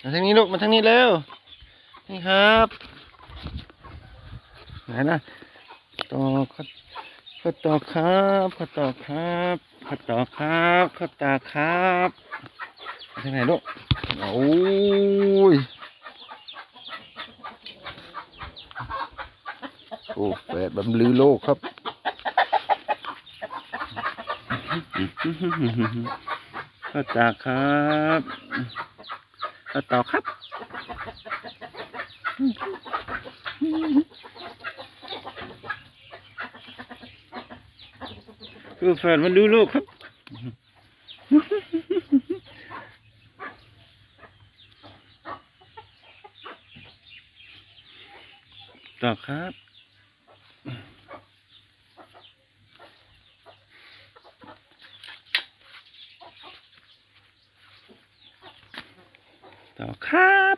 มาทางนี้ลูกมาทางนี้เร็วนี่ครับไหนนะต่อข้อต่อครับข้อต่อครับข้อต่อครับข้อต่อครับมาทางไหนลูกโอ้ยโอ้แปดบำลือโลกครับข้อต่อครับข้อต่อครับคือแฟนมันดูลูกครับต่อครับต่อครับ